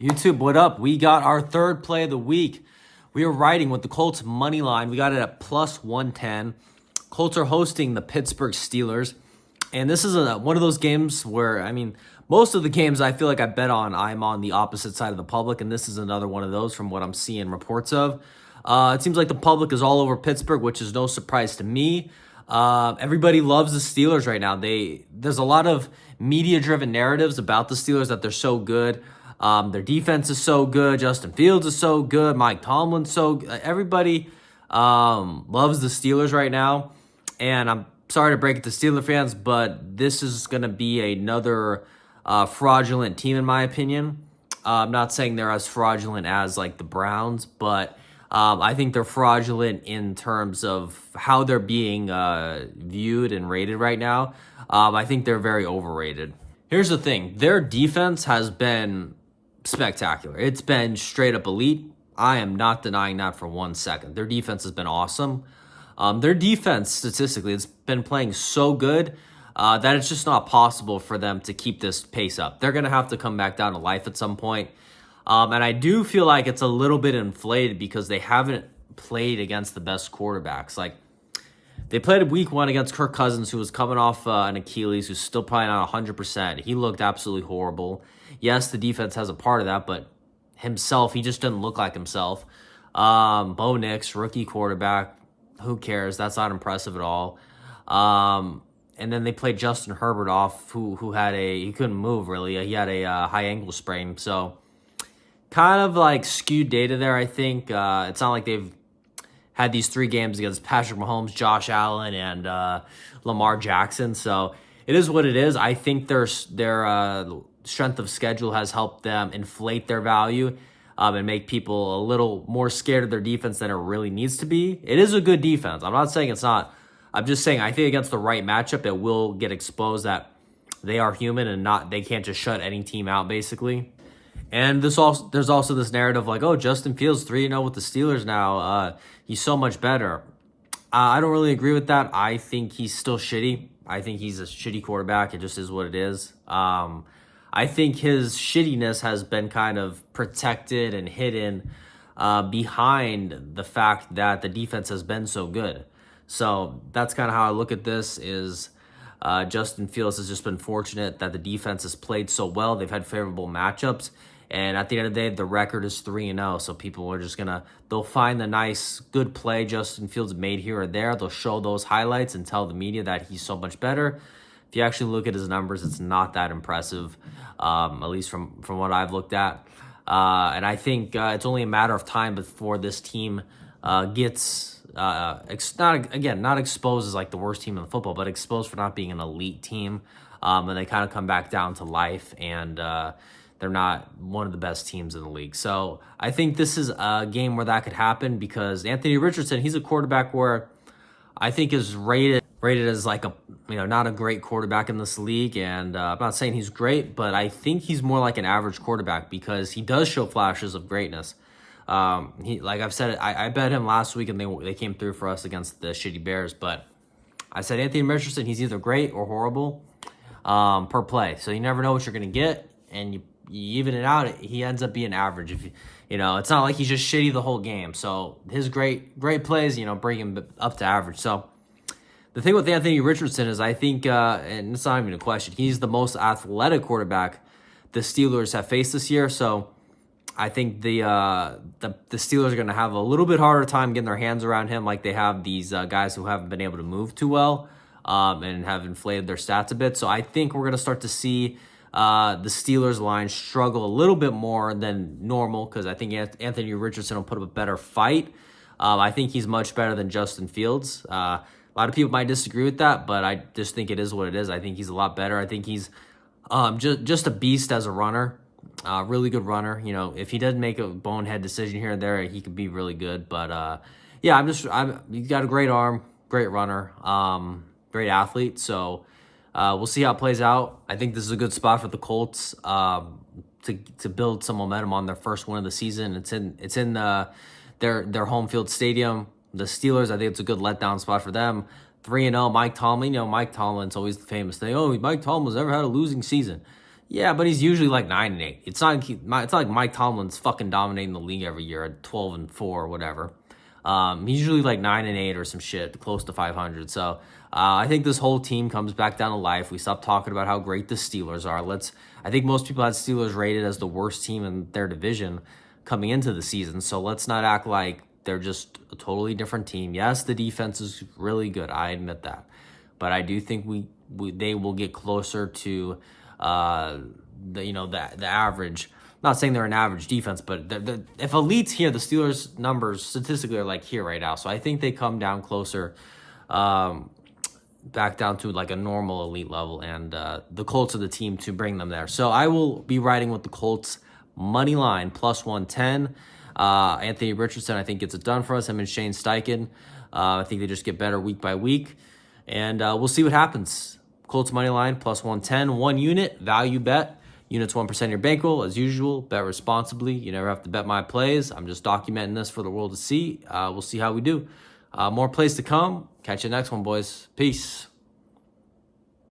YouTube, what up? We got our third play of the week. We are riding with the Colts Moneyline. We got it at plus 110. Colts are hosting the Pittsburgh Steelers. And this is one of those games where, most of the games I feel like I bet on, I'm on the opposite side of the public. And this is another one of those from what I'm seeing reports of. It seems like the public is all over Pittsburgh, which is no surprise to me. Everybody loves the Steelers right now. There's a lot of media-driven narratives about the Steelers that they're so good. Their defense is so good. Justin Fields is so good. Mike Tomlin's so good. Everybody loves the Steelers right now. And I'm sorry to break it to Steeler fans, but this is going to be another fraudulent team in my opinion. I'm not saying they're as fraudulent as like the Browns, but I think they're fraudulent in terms of how they're being viewed and rated right now. I think they're very overrated. Here's the thing. Their defense has been spectacular. It's been straight up elite. I am not denying that for 1 second. Their defense has been awesome. Their defense, statistically, it's been playing so good that it's just not possible for them to keep this pace up. They're going to have to come back down to life at some point. And I do feel like it's a little bit inflated because they haven't played against the best quarterbacks. Like, they played week 1 against Kirk Cousins, who was coming off an Achilles, who's still probably not 100%. He looked absolutely horrible. Yes, the defense has a part of that, but himself, he just doesn't look like himself. Bo Nix, rookie quarterback, who cares? That's not impressive at all. And then they played Justin Herbert off, who he couldn't move really. He had a high ankle sprain. So kind of like skewed data there, I think. It's not like they've had these 3 games against Patrick Mahomes, Josh Allen, and Lamar Jackson. So it is what it is. I think their strength of schedule has helped them inflate their value and make people a little more scared of their defense than it really needs to be. It is a good defense. I'm not saying it's not. I'm just saying I think against the right matchup, it will get exposed that they are human and they can't just shut any team out, basically. And there's also this narrative like, oh, Justin Fields 3-0 with the Steelers now. He's so much better. I don't really agree with that. I think he's still shitty. I think he's a shitty quarterback. It just is what it is. I think his shittiness has been kind of protected and hidden behind the fact that the defense has been so good. So that's kind of how I look at this is Justin Fields has just been fortunate that the defense has played so well. They've had favorable matchups. And at the end of the day, the record is 3-0. So people are just they'll find the nice, good play Justin Fields made here or there. They'll show those highlights and tell the media that he's so much better. If you actually look at his numbers, it's not that impressive, at least from what I've looked at. And I think it's only a matter of time before this team gets, not exposed as like the worst team in the football, but exposed for not being an elite team. And they kind of come back down to life, and they're not one of the best teams in the league. So I think this is a game where that could happen because Anthony Richardson, he's a quarterback where I think is rated as like not a great quarterback in this league. And I'm not saying he's great, but I think he's more like an average quarterback because he does show flashes of greatness. Like I've said, I bet him last week and they came through for us against the shitty Bears. But I said Anthony Richardson, he's either great or horrible per play. So you never know what you're going to get. And you even it out, he ends up being average. If it's not like he's just shitty the whole game. So his great plays, bring him up to average. So the thing with Anthony Richardson is I think, and it's not even a question, he's the most athletic quarterback the Steelers have faced this year. So I think the Steelers are going to have a little bit harder time getting their hands around him like they have these guys who haven't been able to move too well and have inflated their stats a bit. So I think we're going to start to see the Steelers line struggle a little bit more than normal because I think Anthony Richardson will put up a better fight. I think he's much better than Justin Fields. A lot of people might disagree with that, but I just think it is what it is. I think he's a lot better. I think he's just a beast as a runner, really good runner. If he doesn't make a bonehead decision here and there, he could be really good. But he's got a great arm, great runner, great athlete. So we'll see how it plays out. I think this is a good spot for the Colts to build some momentum on their first win of the season. It's in their home field stadium. The Steelers, I think it's a good letdown spot for them. 3-0, Mike Tomlin. Mike Tomlin's always the famous thing. Oh, Mike Tomlin's never had a losing season. Yeah, but he's usually like 9-8. It's not like Mike Tomlin's fucking dominating the league every year at 12-4 or whatever. He's usually like 9-8 or some shit, close to 500. So I think this whole team comes back down to life. We stop talking about how great the Steelers are. I think most people had Steelers rated as the worst team in their division coming into the season. So let's not act like they're just a totally different team. Yes, the defense is really good. I admit that, but I do think they will get closer to the average. Not saying they're an average defense, but if elite's here, the Steelers' numbers statistically are like here right now. So I think they come down closer, back down to like a normal elite level, and the Colts are the team to bring them there. So I will be riding with the Colts money line plus 110. Anthony Richardson, I think, gets it done for us. Him and Shane Steichen. I think they just get better week by week, and we'll see what happens. Colts money line plus 110, 1 unit value bet. Units 1% of your bankroll, as usual. Bet responsibly. You never have to bet my plays. I'm just documenting this for the world to see. We'll see how we do. More plays to come. Catch you next one, boys. Peace.